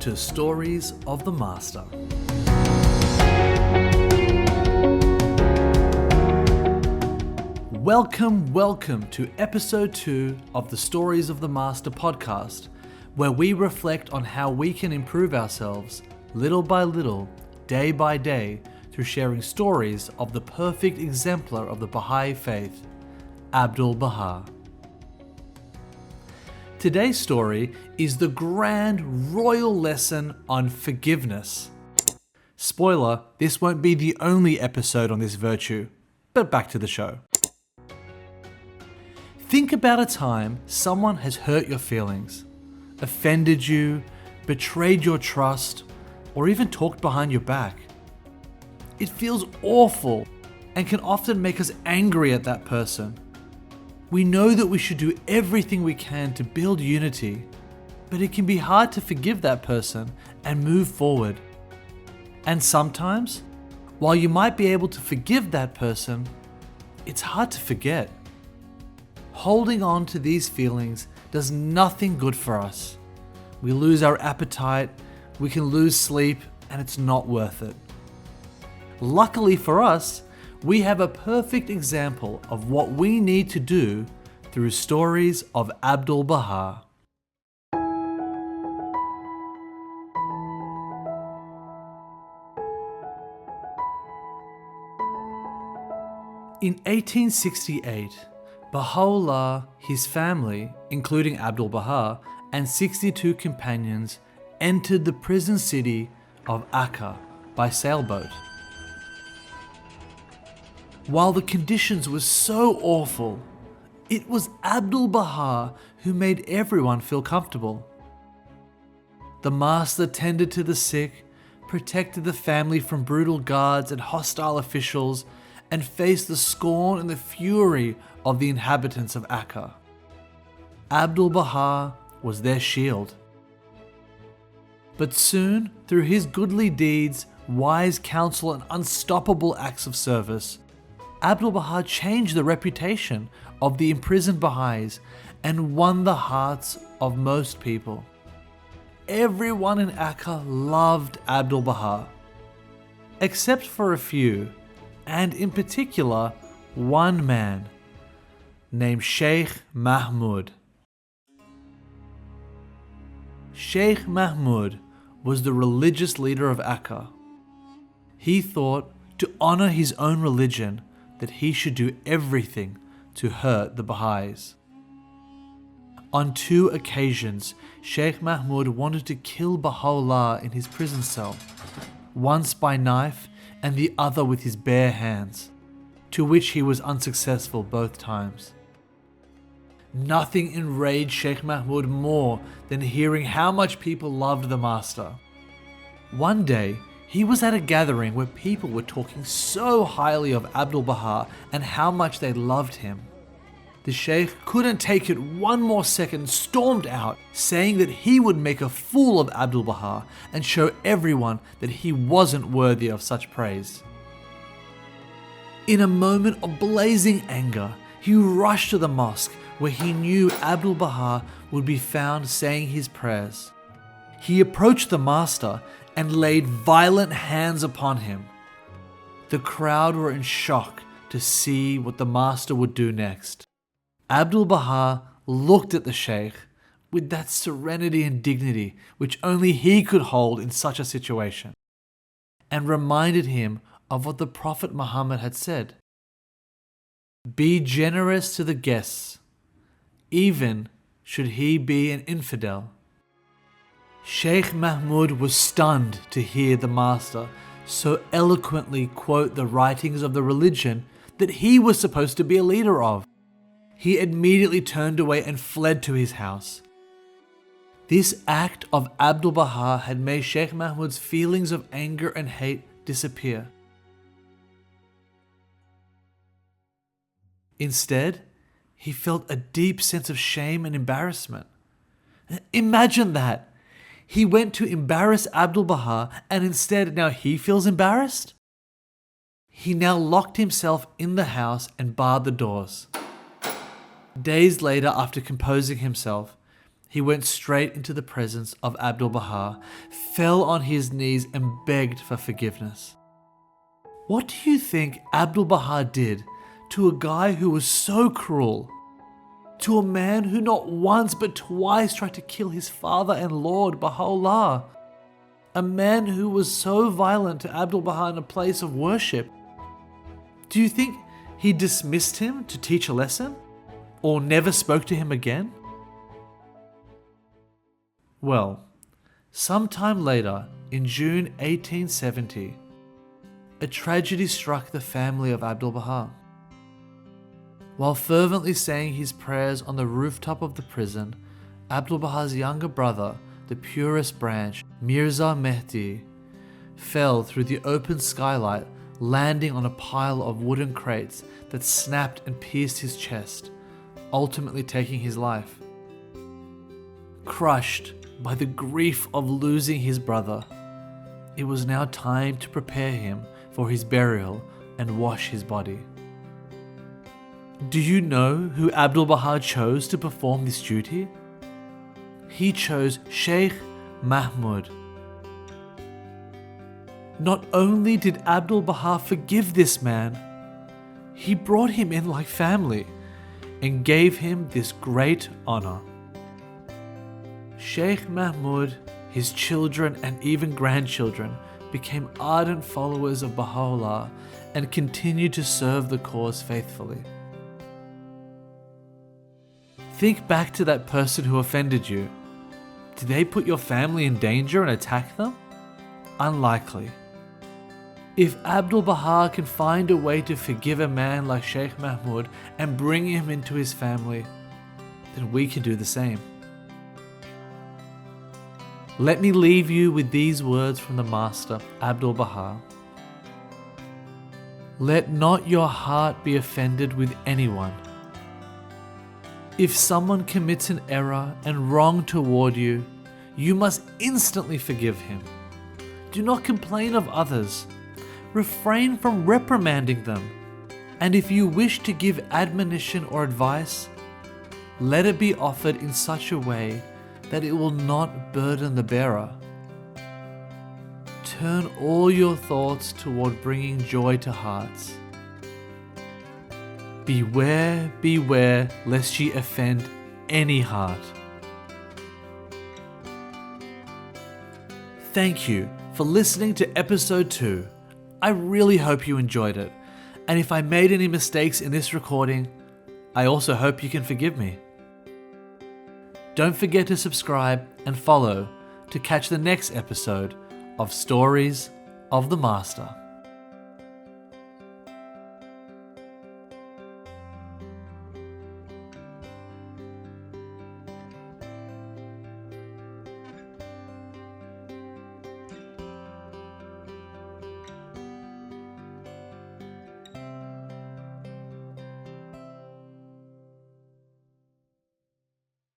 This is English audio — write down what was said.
to Stories of the Master. Welcome to episode 2 of the Stories of the Master podcast, where we reflect on how we can improve ourselves little by little, day by day, through sharing stories of the perfect exemplar of the Baha'i faith, Abdu'l-Baha. Today's story is the grand royal lesson on forgiveness. Spoiler, this won't be the only episode on this virtue, but back to the show. Think about a time someone has hurt your feelings, offended you, betrayed your trust, or even talked behind your back. It feels awful and can often make us angry at that person. We know that we should do everything we can to build unity, but it can be hard to forgive that person and move forward. And sometimes, while you might be able to forgive that person, it's hard to forget. Holding on to these feelings does nothing good for us. We lose our appetite, we can lose sleep, and it's not worth it. Luckily for us, we have a perfect example of what we need to do through stories of Abdu'l-Baha. In 1868, Baha'u'llah, his family, including Abdu'l-Baha, and 62 companions entered the prison city of Akka by sailboat. While the conditions were so awful, it was Abdu'l-Baha who made everyone feel comfortable. The master tended to the sick, protected the family from brutal guards and hostile officials, and faced the scorn and the fury of the inhabitants of Akka. Abdu'l-Baha was their shield. But soon, through his goodly deeds, wise counsel, and unstoppable acts of service, Abdu'l-Baha changed the reputation of the imprisoned Baha'is and won the hearts of most people. Everyone in Akka loved Abdu'l-Baha, except for a few, and in particular, one man named Sheikh Mahmud. Sheikh Mahmud was the religious leader of Akka. He thought to honor his own religion that he should do everything to hurt the Baha'is. On 2 occasions, Sheikh Mahmud wanted to kill Baha'u'llah in his prison cell, once by knife and the other with his bare hands, to which he was unsuccessful both times. Nothing enraged Sheikh Mahmud more than hearing how much people loved the master. One day, he was at a gathering where people were talking so highly of Abdu'l-Baha and how much they loved him. The sheikh couldn't take it one more second and stormed out, saying that he would make a fool of Abdu'l-Baha and show everyone that he wasn't worthy of such praise. In a moment of blazing anger, he rushed to the mosque where he knew Abdu'l-Baha would be found saying his prayers. He approached the master and laid violent hands upon him. The crowd were in shock to see what the master would do next. Abdu'l-Baha looked at the sheikh with that serenity and dignity which only he could hold in such a situation, and reminded him of what the Prophet Muhammad had said. Be generous to the guests, even should he be an infidel. Sheikh Mahmud was stunned to hear the master so eloquently quote the writings of the religion that he was supposed to be a leader of. He immediately turned away and fled to his house. This act of Abdu'l-Baha had made Sheikh Mahmud's feelings of anger and hate disappear. Instead, he felt a deep sense of shame and embarrassment. Imagine that! He went to embarrass Abdu'l-Baha and instead now he feels embarrassed? He now locked himself in the house and barred the doors. Days later, after composing himself, he went straight into the presence of Abdu'l-Baha, fell on his knees and begged for forgiveness. What do you think Abdu'l-Baha did to a guy who was so cruel? To a man who not once but twice tried to kill his father and Lord Baha'u'llah? A man who was so violent to Abdu'l-Baha in a place of worship? Do you think he dismissed him to teach a lesson? Or never spoke to him again? Well, sometime later, in June 1870, a tragedy struck the family of Abdu'l-Baha. While fervently saying his prayers on the rooftop of the prison, Abdu'l-Baha's younger brother, the purest branch, Mirza Mehdi, fell through the open skylight, landing on a pile of wooden crates that snapped and pierced his chest, ultimately taking his life. Crushed by the grief of losing his brother, it was now time to prepare him for his burial and wash his body. Do you know who Abdu'l-Baha chose to perform this duty? He chose Sheikh Mahmud. Not only did Abdu'l-Baha forgive this man, he brought him in like family and gave him this great honor. Sheikh Mahmud, his children and even grandchildren became ardent followers of Baha'u'llah and continued to serve the cause faithfully. Think back to that person who offended you. Did they put your family in danger and attack them? Unlikely. If Abdu'l-Baha can find a way to forgive a man like Sheikh Mahmud and bring him into his family, then we can do the same. Let me leave you with these words from the Master, Abdu'l-Baha. Let not your heart be offended with anyone. If someone commits an error and wrong toward you, you must instantly forgive him. Do not complain of others. Refrain from reprimanding them. And if you wish to give admonition or advice, let it be offered in such a way that it will not burden the bearer. Turn all your thoughts toward bringing joy to hearts. Beware, beware, lest ye offend any heart. Thank you for listening to episode 2. I really hope you enjoyed it. And if I made any mistakes in this recording, I also hope you can forgive me. Don't forget to subscribe and follow to catch the next episode of Stories of the Master.